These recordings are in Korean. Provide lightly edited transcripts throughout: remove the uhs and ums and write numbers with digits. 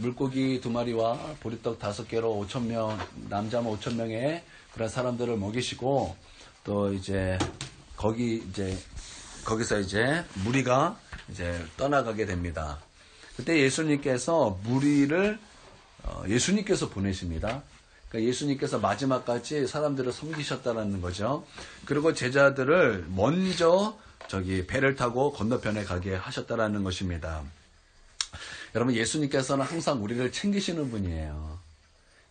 물고기 2마리와 보리떡 5개로 5,000명, 남자만 5,000명의 그런 사람들을 먹이시고, 또 이제, 거기서 이제 무리가 이제 떠나가게 됩니다. 그때 예수님께서 무리를, 예수님께서 보내십니다. 그러니까 예수님께서 마지막까지 사람들을 섬기셨다는 거죠. 그리고 제자들을 먼저 배를 타고 건너편에 가게 하셨다라는 것입니다. 여러분, 예수님께서는 항상 우리를 챙기시는 분이에요.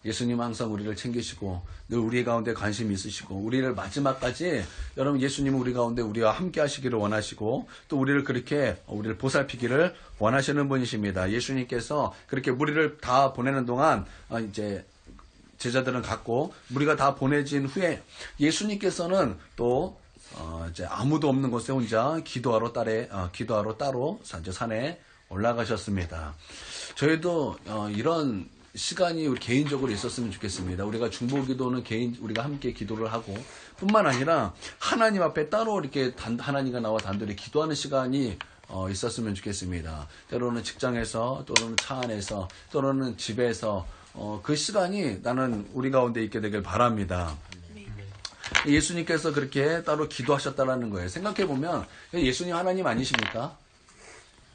예수님은 항상 우리를 챙기시고 늘 우리 가운데 관심이 있으시고 우리를 마지막까지 여러분 예수님은 우리 가운데 우리와 함께 하시기를 원하시고 또 우리를 보살피기를 원하시는 분이십니다. 예수님께서 그렇게 무리를 다 보내는 동안 이제 제자들은 갔고 무리가 다 보내진 후에 예수님께서는 또 이제 아무도 없는 곳에 혼자 기도하러 따로 산에 올라가셨습니다. 저희도 이런 시간이 우리 개인적으로 있었으면 좋겠습니다. 우리가 중보기도는 우리가 함께 기도를 하고 뿐만 아니라 하나님 앞에 따로 이렇게 하나님과 나와 단둘이 기도하는 시간이 있었으면 좋겠습니다. 때로는 직장에서 또는 차 안에서 또는 집에서 그 시간이 나는 우리 가운데 있게 되길 바랍니다. 예수님께서 그렇게 따로 기도하셨다라는 거예요. 생각해보면 예수님 하나님 아니십니까?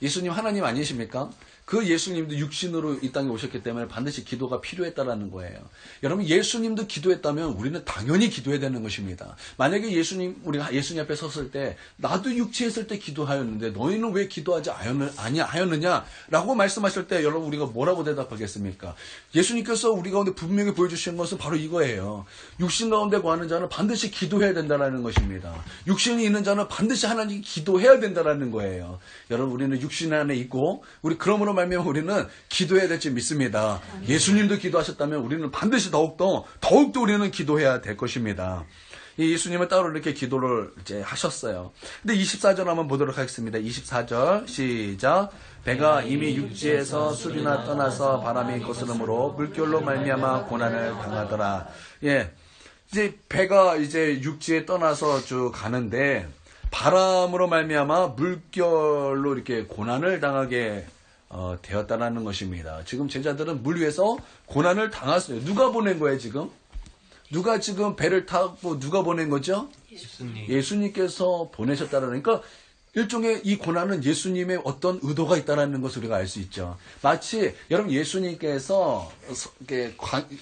예수님 하나님 아니십니까? 그 예수님도 육신으로 이 땅에 오셨기 때문에 반드시 기도가 필요했다라는 거예요. 여러분, 예수님도 기도했다면 우리는 당연히 기도해야 되는 것입니다. 만약에 우리가 예수님 앞에 섰을 때 나도 육체에 있을 때 기도하였는데 너희는 왜 기도하지 하였느냐라고 말씀하실 때 여러분 우리가 뭐라고 대답하겠습니까? 예수님께서 우리 가운데 분명히 보여주신 것은 바로 이거예요. 육신 가운데 거하는 자는 반드시 기도해야 된다는 것입니다. 육신이 있는 자는 반드시 하나님께 기도해야 된다는 거예요. 여러분, 우리는 육신 안에 있고 그러므로 말미암아 우리는 기도해야 될 줄 믿습니다. 예수님도 기도하셨다면 우리는 반드시 더욱더 우리는 기도해야 될 것입니다. 이 예수님은 따로 이렇게 기도를 이제 하셨어요. 근데 24절 한번 보도록 하겠습니다. 24절 시작. 배가 이미 육지에서 술이나 떠나서 바람이 거스름으로 물결로 말미암아 고난을 당하더라. 예, 이제 배가 이제 육지에 떠나서 쭉 가는데 바람으로 말미암아 물결로 이렇게 고난을 당하게 되었다라는 것입니다. 지금 제자들은 물 위에서 고난을 당했어요. 누가 보낸 거예요, 지금? 누가 지금 배를 타고 누가 보낸 거죠? 예수님께서 보내셨다라는, 그러니까 일종의 이 고난은 예수님의 어떤 의도가 있다라는 것을 우리가 알 수 있죠. 마치 여러분 예수님께서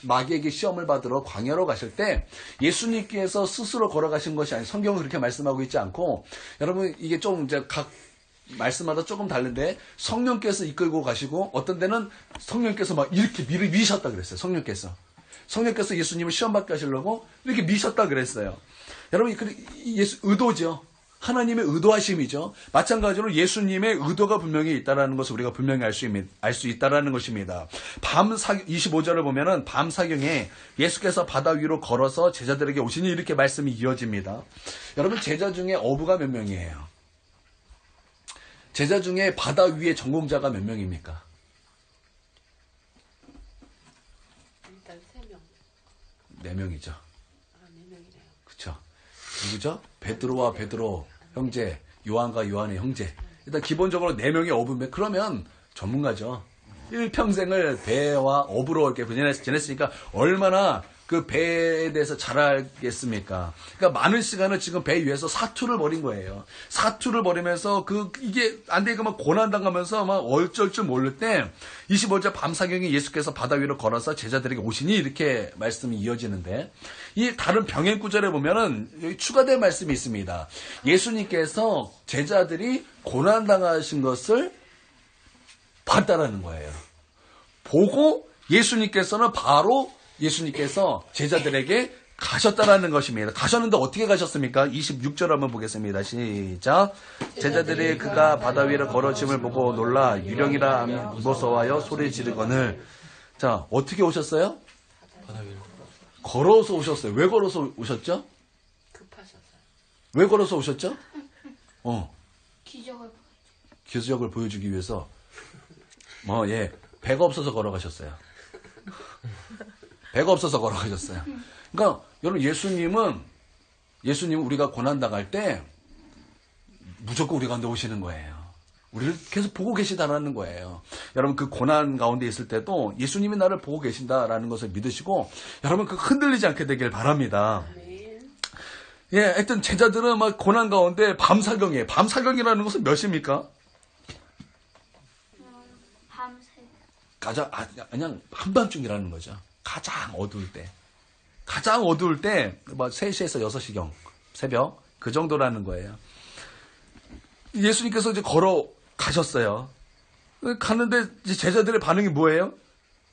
마귀에게 시험을 받으러 광야로 가실 때 예수님께서 스스로 걸어가신 것이 아니라 성경은 그렇게 말씀하고 있지 않고, 여러분 이게 좀 이제 각 말씀마다 조금 다른데 성령께서 이끌고 가시고 어떤 데는 성령께서 막 이렇게 미셨다 그랬어요. 성령께서 예수님을 시험받게 하시려고 이렇게 미셨다 그랬어요. 여러분 의도죠. 하나님의 의도하심이죠. 마찬가지로 예수님의 의도가 분명히 있다는 것을 우리가 분명히 알 수 있다는 것입니다. 25절을 보면은 밤 사경에 예수께서 바다 위로 걸어서 제자들에게 오시니 이렇게 말씀이 이어집니다. 여러분, 제자 중에 어부가 몇 명이에요? 제자 중에 바다 위의 전공자가 몇 명입니까? 일단 3명. 4명이죠. 아, 4명이네요. 그쵸? 누구죠? 베드로와 베드로 형제, 요한과 요한의 형제. 일단 기본적으로 4명의 어부면 그러면 전문가죠. 일평생을 배와 어부로 이렇게 지냈으니까 얼마나 그 배에 대해서 잘 알겠습니까? 그러니까 많은 시간을 지금 배 위에서 사투를 벌인 거예요. 사투를 벌이면서 이게 안 되니까 막 고난당하면서 막 어쩔 줄 모를 때 25절 밤사경에 예수께서 바다 위로 걸어서 제자들에게 오시니 이렇게 말씀이 이어지는데, 이 다른 병행 구절에 보면은 여기 추가된 말씀이 있습니다. 예수님께서 제자들이 고난당하신 것을 봤다라는 거예요. 보고 예수님께서 제자들에게 가셨다라는 것입니다. 가셨는데 어떻게 가셨습니까? 26절 한번 보겠습니다. 시작. 제자들이 그가 바다 위로 걸어짐을 보고 놀라 유령이라 무서워하여 소리 지르거늘. 자, 어떻게 오셨어요? 바다 위로 걸어서 오셨어요. 왜 걸어서 오셨죠? 급하셔서. 왜 걸어서 오셨죠? 기적을 보여주기 위해서. 배가 없어서 걸어가셨어요. 배가 없어서 걸어가셨어요. 그러니까 여러분, 예수님은 우리가 고난당할 때 무조건 우리 가운데 오시는 거예요. 우리를 계속 보고 계시다라는 거예요. 여러분 그 고난 가운데 있을 때도 예수님이 나를 보고 계신다라는 것을 믿으시고 여러분 그 흔들리지 않게 되길 바랍니다. 아멘. 예, 하여튼 제자들은 막 고난 가운데 밤사경이에요. 밤사경이라는 것은 몇 시입니까? 밤새. 가장 그냥 한밤중이라는 거죠. 가장 어두울 때. 가장 어두울 때, 뭐 3시에서 6시경, 새벽, 그 정도라는 거예요. 예수님께서 이제 걸어가셨어요. 가는데 이제 제자들의 반응이 뭐예요?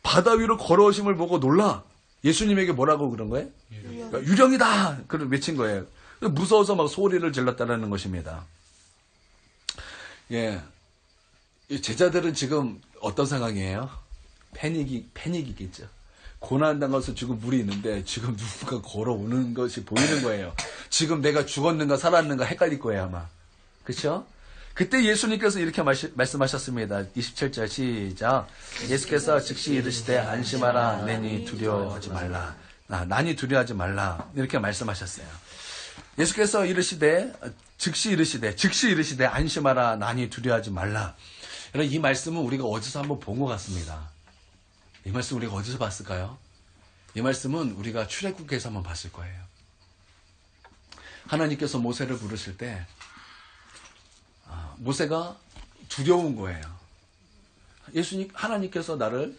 바다 위로 걸어오심을 보고 놀라. 예수님에게 뭐라고 그런 거예요? 유령이다! 그걸 외친 거예요. 무서워서 막 소리를 질렀다는 것입니다. 예. 이 제자들은 지금 어떤 상황이에요? 패닉이겠죠. 고난당한 것을 지금 물이 있는데 지금 누군가 걸어오는 것이 보이는 거예요. 지금 내가 죽었는가 살았는가 헷갈릴 거예요 아마. 그렇죠? 그때 예수님께서 이렇게 말씀하셨습니다. 27절 시작. 예수께서 즉시 이르시되 안심하라 내니 두려워하지 말라. 난이 두려워하지 말라. 이렇게 말씀하셨어요. 예수께서 즉시 이르시되 안심하라 난이 두려워하지 말라. 여러분 이 말씀은 우리가 어디서 한번 본 것 같습니다. 이 말씀 우리가 어디서 봤을까요? 이 말씀은 우리가 출애굽기에서 한번 봤을 거예요. 하나님께서 모세를 부르실 때 모세가 두려운 거예요. 하나님께서 나를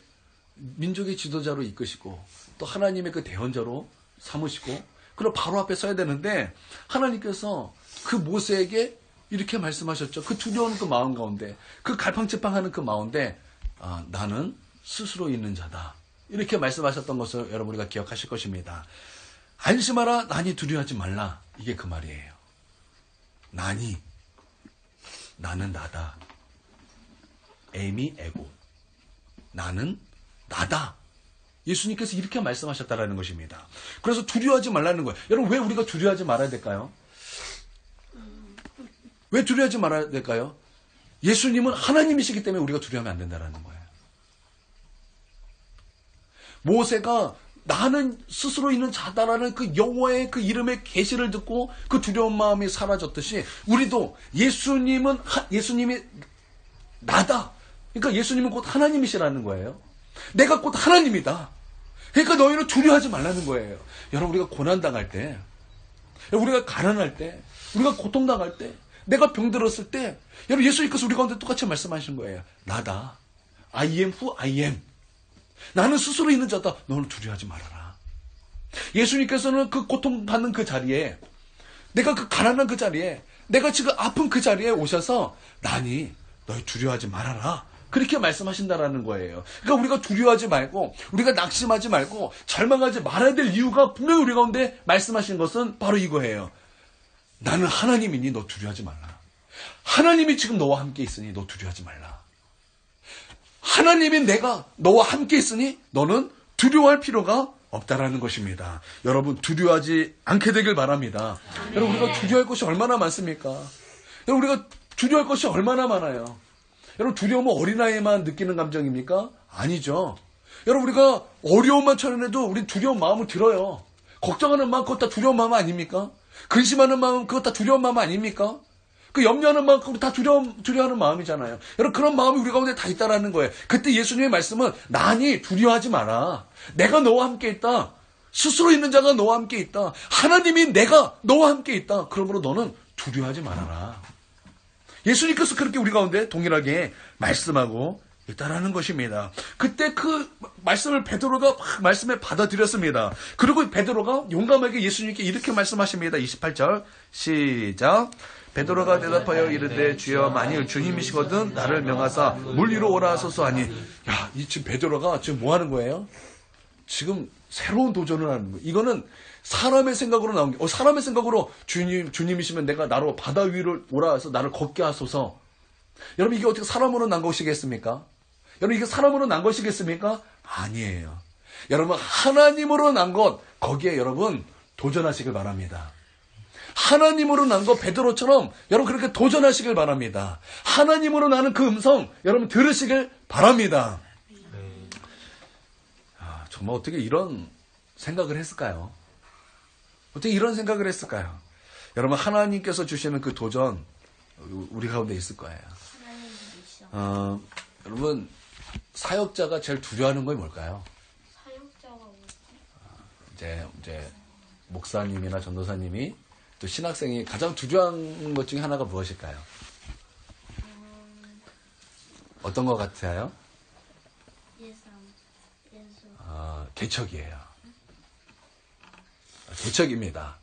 민족의 지도자로 이끄시고 또 하나님의 그 대언자로 삼으시고 그리고 바로 앞에 서야 되는데 하나님께서 그 모세에게 이렇게 말씀하셨죠. 그 두려운 그 마음 가운데 그 갈팡질팡하는 그 마음인데 나는 스스로 있는 자다. 이렇게 말씀하셨던 것을 여러분 우리가 기억하실 것입니다. 안심하라 난이 두려워하지 말라. 이게 그 말이에요. 나는 나다. 에미 에고. 나는 나다. 예수님께서 이렇게 말씀하셨다라는 것입니다. 그래서 두려워하지 말라는 거예요. 여러분 왜 우리가 두려워하지 말아야 될까요? 왜 두려워하지 말아야 될까요? 예수님은 하나님이시기 때문에 우리가 두려워하면 안 된다는 거예요. 모세가 나는 스스로 있는 자다라는 그 여호와의 그 이름의 계시를 듣고 그 두려운 마음이 사라졌듯이 우리도 예수님이 나다. 그러니까 예수님은 곧 하나님이시라는 거예요. 내가 곧 하나님이다. 그러니까 너희는 두려워하지 말라는 거예요. 여러분 우리가 고난당할 때, 우리가 가난할 때, 우리가 고통당할 때, 내가 병들었을 때 여러분 예수님께서 우리 가운데 똑같이 말씀하신 거예요. 나다. I am who I am. 나는 스스로 있는 자다. 너는 두려워하지 말아라. 예수님께서는 그 고통받는 그 자리에 내가 그 가난한 그 자리에 내가 지금 아픈 그 자리에 오셔서 너희 두려워하지 말아라. 그렇게 말씀하신다라는 거예요. 그러니까 우리가 두려워하지 말고 우리가 낙심하지 말고 절망하지 말아야 될 이유가 분명히 우리 가운데 말씀하신 것은 바로 이거예요. 나는 하나님이니 너 두려워하지 말라. 하나님이 지금 너와 함께 있으니 너 두려워하지 말라. 하나님이 내가 너와 함께 있으니 너는 두려워할 필요가 없다라는 것입니다. 여러분 두려워하지 않게 되길 바랍니다. 네. 여러분 우리가 두려워할 것이 얼마나 많습니까? 여러분 우리가 두려워할 것이 얼마나 많아요. 여러분 두려움은 어린아이만 느끼는 감정입니까? 아니죠. 여러분 우리가 어려움만 처해도 우리 두려운 마음을 들어요. 걱정하는 마음 그것 다 두려운 마음 아닙니까? 근심하는 마음 그것 다 두려운 마음 아닙니까? 그 염려하는 마음 그것 다 두려워하는 마음이잖아요. 여러분 그런 마음이 우리 가운데 다 있다라는 거예요. 그때 예수님의 말씀은 나니 두려워하지 마라. 내가 너와 함께 있다. 스스로 있는 자가 너와 함께 있다. 하나님이 내가 너와 함께 있다. 그러므로 너는 두려워하지 말아라. 예수님께서 그렇게 우리 가운데 동일하게 말씀하고 있다라는 것입니다. 그때 그 말씀을 베드로가 말씀에 받아들였습니다. 그리고 베드로가 용감하게 예수님께 이렇게 말씀하십니다. 28절 시작. 베드로가 대답하여 이르되 주여 만일 주님이시거든 나를 명하사 물 위로 오라 하소서 하니 지금 베드로가 지금 뭐 하는 거예요? 지금 새로운 도전을 하는 거예요. 이거는 사람의 생각으로 나온 게 사람의 생각으로 주님이시면 내가 나로 바다 위로 오라 해서 나를 걷게 하소서. 여러분 이게 어떻게 사람으로 난 것이겠습니까? 여러분 이게 사람으로 난 것이겠습니까? 아니에요. 여러분 하나님으로 난 것 거기에 여러분 도전하시길 바랍니다. 하나님으로 난 것 베드로처럼 여러분 그렇게 도전하시길 바랍니다. 하나님으로 나는 그 음성 여러분 들으시길 바랍니다. 정말 어떻게 이런 생각을 했을까요? 어떻게 이런 생각을 했을까요? 여러분 하나님께서 주시는 그 도전 우리 가운데 있을 거예요. 여러분, 사역자가 제일 두려워하는 건 뭘까요? 사역자가 뭐지? 이제 목사님이나 전도사님이 또 신학생이 가장 두려워하는 것 중에 하나가 무엇일까요? 어떤 것 같아요? 예수. 개척이에요. 개척입니다.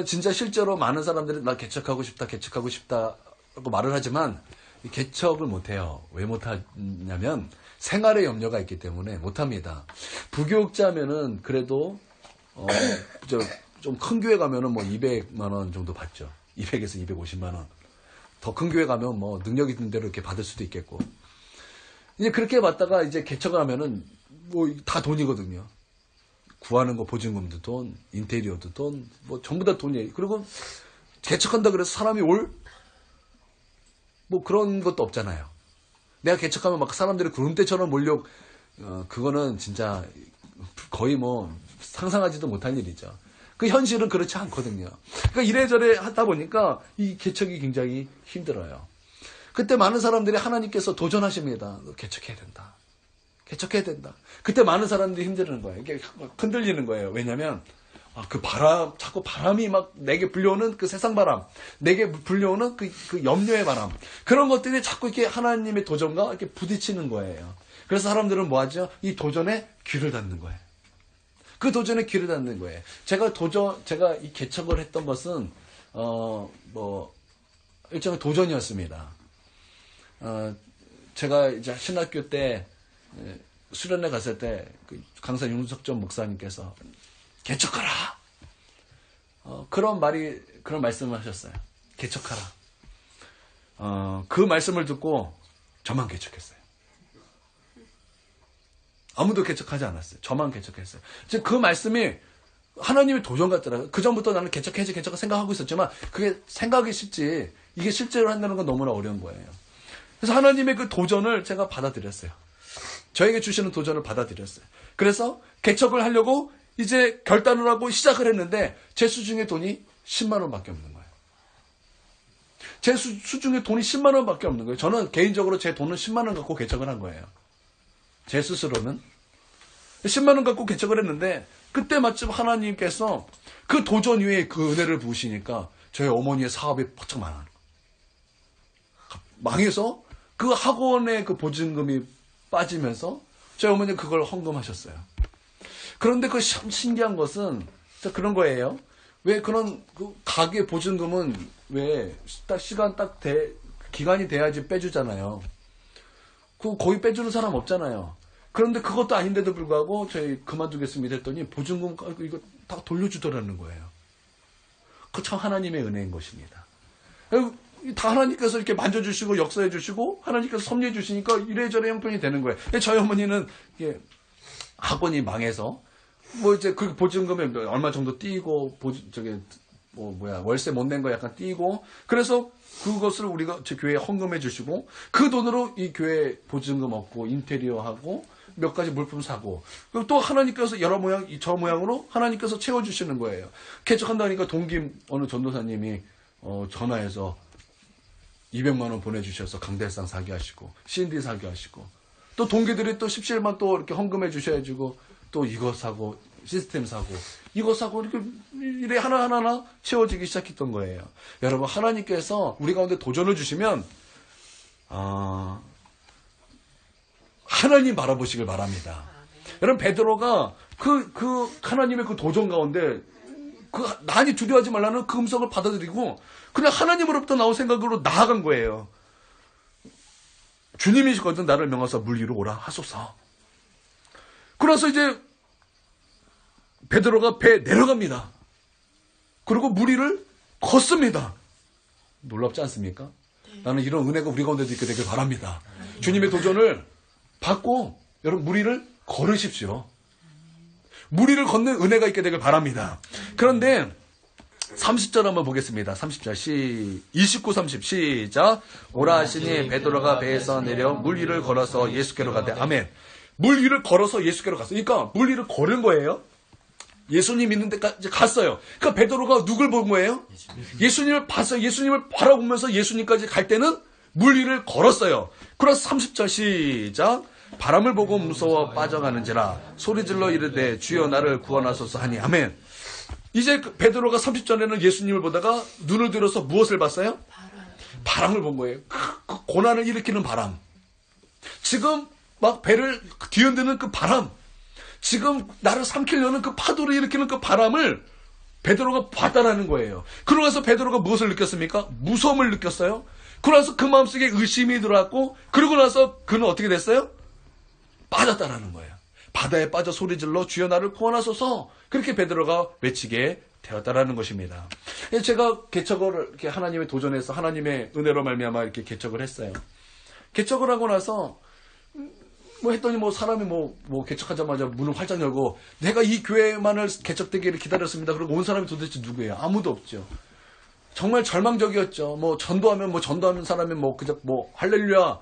진짜 실제로 많은 사람들이 나 개척하고 싶다고 말을 하지만 이 개척을 못해요. 왜 못하냐면 생활의 염려가 있기 때문에 못합니다. 부교육자면은 그래도 좀 큰 교회 가면은 뭐 200만 원 정도 받죠. 200에서 250만 원. 더 큰 교회 가면 뭐 능력 있는 대로 이렇게 받을 수도 있겠고. 이제 그렇게 받다가 이제 개척을 하면은 뭐 다 돈이거든요. 구하는 거 보증금도 돈, 인테리어도 돈, 뭐 전부 다 돈이에요. 그리고 개척한다 그래서 사람이 뭐 그런 것도 없잖아요. 내가 개척하면 막 사람들이 구름대처럼 몰려, 그거는 진짜 거의 뭐 상상하지도 못할 일이죠. 그 현실은 그렇지 않거든요. 그러니까 이래저래 하다 보니까 이 개척이 굉장히 힘들어요. 그때 많은 사람들이 하나님께서 도전하십니다. 너 개척해야 된다. 개척해야 된다. 그때 많은 사람들이 힘드는 거예요. 이게 흔들리는 거예요. 왜냐면 그 바람, 자꾸 바람이 막 내게 불려오는 그 세상 바람, 내게 불려오는 그 염려의 바람, 그런 것들이 자꾸 이렇게 하나님의 도전과 이렇게 부딪히는 거예요. 그래서 사람들은 뭐 하죠? 이 도전에 귀를 닫는 거예요. 그 도전에 귀를 닫는 거예요. 제가 이 개척을 했던 것은, 일종의 도전이었습니다. 제가 이제 신학교 때, 수련회 갔을 때, 그 강사 윤석전 목사님께서, 개척하라! 그런 말씀을 하셨어요. 개척하라. 그 말씀을 듣고, 저만 개척했어요. 아무도 개척하지 않았어요. 저만 개척했어요. 즉, 그 말씀이 하나님의 도전 같더라고요. 그 전부터 나는 개척해야지 생각하고 있었지만, 그게 생각이 쉽지, 이게 실제로 한다는 건 너무나 어려운 거예요. 그래서 하나님의 그 도전을 제가 받아들였어요. 저에게 주시는 도전을 받아들였어요. 그래서 개척을 하려고 이제 결단을 하고 시작을 했는데, 제 수중에 돈이 10만 원밖에 없는 거예요. 제 수중에 돈이 10만 원밖에 없는 거예요. 저는 개인적으로 제 돈은 10만 원 갖고 개척을 한 거예요. 제 스스로는 10만 원 갖고 개척을 했는데, 그때 마침 하나님께서 그 도전 위에 그 은혜를 부으시니까 저희 어머니의 사업이 퍽쩍 망해서 그 학원의 그 보증금이 빠지면서 저희 어머니는 그걸 헌금하셨어요. 그런데 그 신기한 것은 그런 거예요. 왜 그런 그 가게 보증금은 왜 기간이 돼야지 빼주잖아요. 그거 거의 빼주는 사람 없잖아요. 그런데 그것도 아닌데도 불구하고 저희 그만두겠습니다 했더니 보증금 이거 다 돌려주더라는 거예요. 그 참 하나님의 은혜인 것입니다. 다 하나님께서 이렇게 만져주시고 역사해 주시고 하나님께서 섭리해 주시니까 이래저래 형편이 되는 거예요. 저희 어머니는 학원이 망해서 뭐 이제 그 보증금에 얼마 정도 띄고 월세 못 낸 거 약간 띄고 그래서 그것을 우리가 제 교회에 헌금해 주시고 그 돈으로 이 교회 보증금 얻고 인테리어 하고 몇 가지 물품 사고 그리고 또 하나님께서 저 모양으로 하나님께서 채워주시는 거예요. 개척한다니까 동기 어느 전도사님이 전화해서 200만 원 보내주셔서 강대상 사게 하시고 CD 사게 하시고 또 동기들이 또 17만 또 이렇게 헌금해 주셔야지고 또 이거 사고 시스템 사고 이거 사고 이렇게 이래 하나하나 채워지기 시작했던 거예요. 여러분 하나님께서 우리 가운데 도전을 주시면 하나님 바라보시길 바랍니다. 여러분 베드로가 그 하나님의 그 도전 가운데 난이 두려워하지 말라는 그 음성을 받아들이고 그냥 하나님으로부터 나온 생각으로 나아간 거예요. 주님이시거든 나를 명하사 물 위로 오라 하소서. 그래서 이제 베드로가 배에 내려갑니다. 그리고 물 위를 걷습니다. 놀랍지 않습니까? 나는 이런 은혜가 우리 가운데도 있게 되길 바랍니다. 주님의 도전을 받고 여러분 물 위를 걸으십시오. 물 위를 걷는 은혜가 있게 되길 바랍니다. 그런데 30절 한번 보겠습니다. 30절 29, 30 시작. 오라 하시니 베드로가 배에서 내려 물 위를 걸어서 예수께로 가되 아멘. 물 위를 걸어서 예수께로 갔어요. 그러니까 물 위를 걸은 거예요. 예수님 있는 데까지 갔어요. 그러니까 베드로가 누굴 본 거예요? 예수님을 봤어요. 예수님을 바라보면서 예수님까지 갈 때는 물 위를 걸었어요. 그래서 30절 시작. 바람을 보고 무서워 빠져가는지라 소리질러 이르되 주여 나를 구원하소서 하니 아멘. 이제 베드로가 30절에는 예수님을 보다가 눈을 들어서 무엇을 봤어요? 바람을 본 거예요. 그 고난을 일으키는 바람. 지금 막 배를 뒤흔드는 그 바람. 지금 나를 삼키려는 그 파도를 일으키는 그 바람을 베드로가 봤다라는 거예요. 그러고 나서 베드로가 무엇을 느꼈습니까? 무서움을 느꼈어요. 그러고 나서 그 마음속에 의심이 들어왔고, 그러고 나서 그는 어떻게 됐어요? 빠졌다라는 거예요. 바다에 빠져 소리질러 주여 나를 구원하소서. 그렇게 베드로가 외치게 되었다라는 것입니다. 제가 개척을 이렇게 하나님의 도전해서 하나님의 은혜로 말미암아 이렇게 개척을 했어요. 개척을 하고 나서 뭐 했더니 뭐 사람이 뭐 개척하자마자 문을 활짝 열고 내가 이 교회만을 개척되기를 기다렸습니다. 그리고 온 사람이 도대체 누구예요? 아무도 없죠. 정말 절망적이었죠. 뭐 전도하면 사람이 그저 할렐루야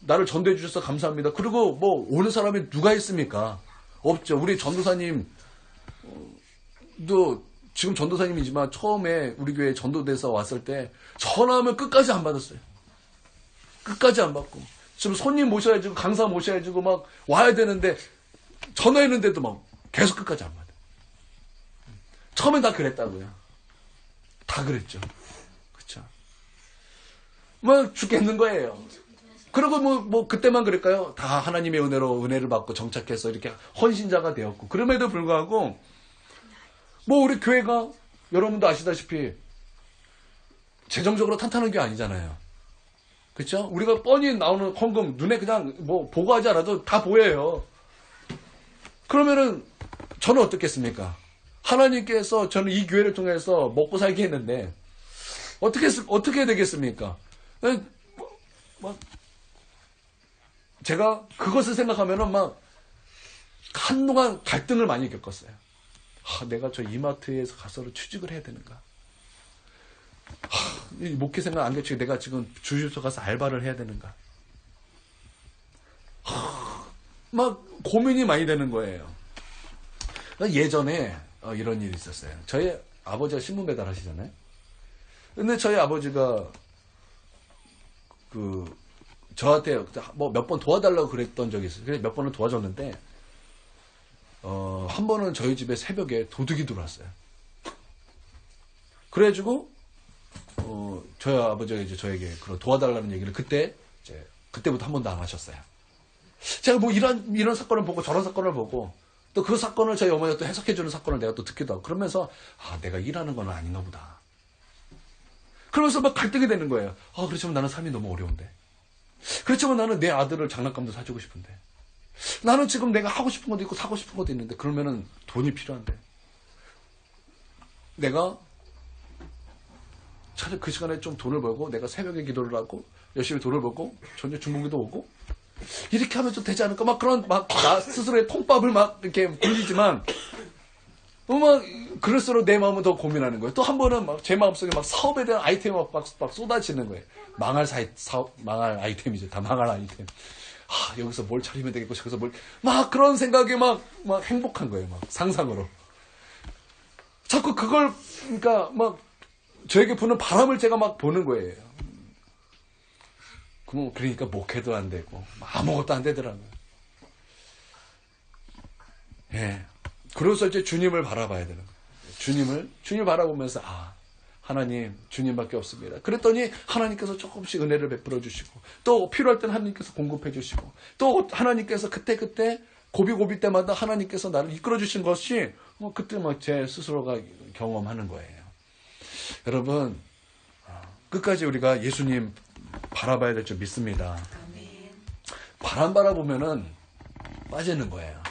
나를 전도해 주셔서 감사합니다. 그리고 오는 사람이 누가 있습니까? 없죠. 우리 전도사님도 지금 전도사님이지만 처음에 우리 교회 전도대사 왔을 때 전화하면 끝까지 안 받았어요. 끝까지 안 받고. 지금 손님 모셔야지고 강사 모셔야지고 막 와야 되는데 전화했는데도 막 계속 끝까지 안 받아요. 처음엔 다 그랬다고요. 다 그랬죠. 그쵸. 막 죽겠는 거예요. 그리고 그때만 그럴까요? 다 하나님의 은혜로 은혜를 받고 정착해서 이렇게 헌신자가 되었고, 그럼에도 불구하고, 우리 교회가 여러분도 아시다시피 재정적으로 탄탄한 게 아니잖아요. 그쵸? 우리가 뻔히 나오는 헌금, 눈에 그냥 보고하지 않아도 다 보여요. 그러면은, 저는 어떻겠습니까? 하나님께서 저는 이 교회를 통해서 먹고 살게 했는데, 어떻게 해야 되겠습니까? 제가 그것을 생각하면은 한동안 갈등을 많이 겪었어요. 내가 저 이마트에서 가서 취직을 해야 되는가? 목회 생각 안 geç히고 내가 지금 주유소 가서 알바를 해야 되는가? 고민이 많이 되는 거예요. 예전에 이런 일이 있었어요. 저희 아버지가 신문 배달 하시잖아요. 근데 저희 아버지가 저한테 몇 번 도와달라고 그랬던 적이 있어요. 그래서 몇 번은 도와줬는데, 한 번은 저희 집에 새벽에 도둑이 들어왔어요. 그래가지고, 저희 아버지가 이제 저에게 그런 도와달라는 얘기를 그때부터 한 번도 안 하셨어요. 제가 이런 사건을 보고 저런 사건을 보고, 또 그 사건을 저희 어머니가 또 해석해주는 사건을 내가 또 듣기도 하고, 그러면서, 내가 일하는 건 아닌가 보다. 그러면서 막 갈등이 되는 거예요. 그렇지만 나는 삶이 너무 어려운데. 그렇지만 나는 내 아들을 장난감도 사주고 싶은데. 나는 지금 내가 하고 싶은 것도 있고 사고 싶은 것도 있는데, 그러면은 돈이 필요한데. 내가 차라리 그 시간에 좀 돈을 벌고, 내가 새벽에 기도를 하고, 열심히 돈을 벌고, 저녁 중봉기도 오고, 이렇게 하면 좀 되지 않을까? 나 스스로의 통밥을 이렇게 굴리지만, 그럴수록 내 마음은 더 고민하는 거예요. 또 한 번은 제 마음속에 사업에 대한 아이템이 막 쏟아지는 거예요. 망할 아이템이죠. 다 망할 아이템. 여기서 뭘 차리면 되겠고, 저기서 그런 생각에 행복한 거예요. 상상으로. 자꾸 그걸, 저에게 부는 바람을 제가 보는 거예요. 그러니까 목회도 안 되고, 아무것도 안 되더라고요. 예. 그래서 이제 주님을 바라봐야 되는 거예요. 주님을 바라보면서, 하나님, 주님밖에 없습니다. 그랬더니 하나님께서 조금씩 은혜를 베풀어 주시고, 또 필요할 때는 하나님께서 공급해 주시고, 또 하나님께서 그때 고비고비 때마다 하나님께서 나를 이끌어 주신 것이 그때 제 스스로가 경험하는 거예요. 여러분, 끝까지 우리가 예수님 바라봐야 될 줄 믿습니다. 바람 바라보면은 빠지는 거예요.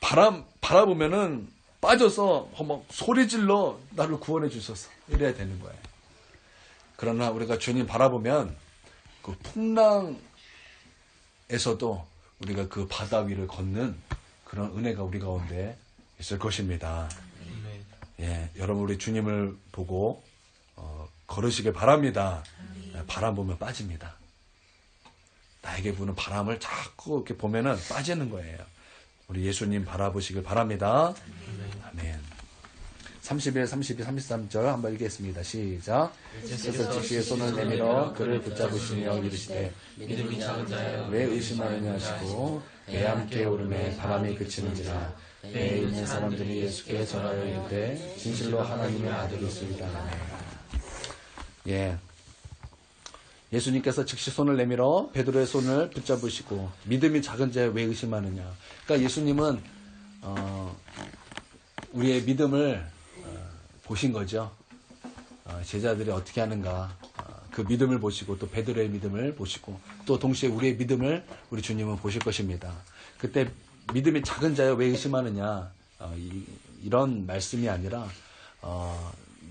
바람 바라보면은 빠져서 소리질러 나를 구원해 주소서 이래야 되는 거예요. 그러나 우리가 주님 바라보면 그 풍랑에서도 우리가 그 바다 위를 걷는 그런 은혜가 우리 가운데 있을 것입니다. 예, 여러분 우리 주님을 보고 걸으시길 바랍니다. 바람 보면 빠집니다. 나에게 부는 바람을 자꾸 이렇게 보면은 빠지는 거예요. 우리 예수님 바라보시길 바랍니다. 아멘. 31, 32, 33절 한번 읽겠습니다. 시작. 예수께서 즉시 손을 내밀어 그를 붙잡으시며 이르시되 믿음이 작은 자여 왜 의심하느냐 하시고 배에 함께 오름에 바람이 그치는지라 배에 있는 사람들이 예수께 전하여 이르되 진실로 하나님의 아들이시리라. 예. 예수님께서 즉시 손을 내밀어 베드로의 손을 붙잡으시고 믿음이 작은 자여 왜 의심하느냐. 그러니까 예수님은 우리의 믿음을 보신 거죠. 제자들이 어떻게 하는가 그 믿음을 보시고 또 베드로의 믿음을 보시고 또 동시에 우리의 믿음을 우리 주님은 보실 것입니다. 그때 믿음이 작은 자여 왜 의심하느냐 이런 말씀이 아니라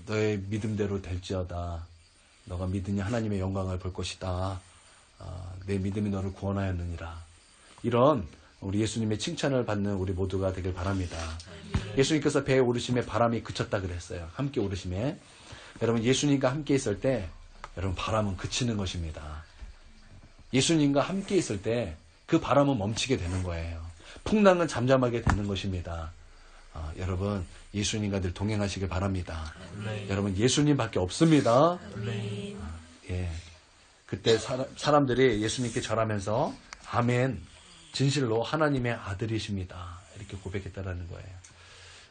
너의 믿음대로 될지어다. 너가 믿으니 하나님의 영광을 볼 것이다. 내 믿음이 너를 구원하였느니라. 이런 우리 예수님의 칭찬을 받는 우리 모두가 되길 바랍니다. 예수님께서 배에 오르심에 바람이 그쳤다 그랬어요. 함께 오르심에. 여러분 예수님과 함께 있을 때 여러분 바람은 그치는 것입니다. 예수님과 함께 있을 때 그 바람은 멈추게 되는 거예요. 풍랑은 잠잠하게 되는 것입니다. 여러분 예수님과 늘 동행하시길 바랍니다. 여러분 예수님밖에 없습니다. 예. 그때 사람들이 예수님께 절하면서 아멘 진실로 하나님의 아들이십니다. 이렇게 고백했다라는 거예요.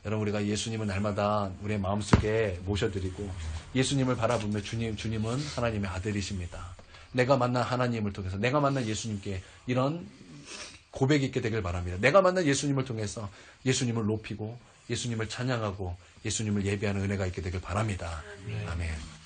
여러분 우리가 예수님을 날마다 우리의 마음속에 모셔드리고 예수님을 바라보며 주님은 하나님의 아들이십니다. 내가 만난 하나님을 통해서 내가 만난 예수님께 이런 고백이 있게 되길 바랍니다. 내가 만난 예수님을 통해서 예수님을 높이고 예수님을 찬양하고 예수님을 예배하는 은혜가 있게 되길 바랍니다. 아멘.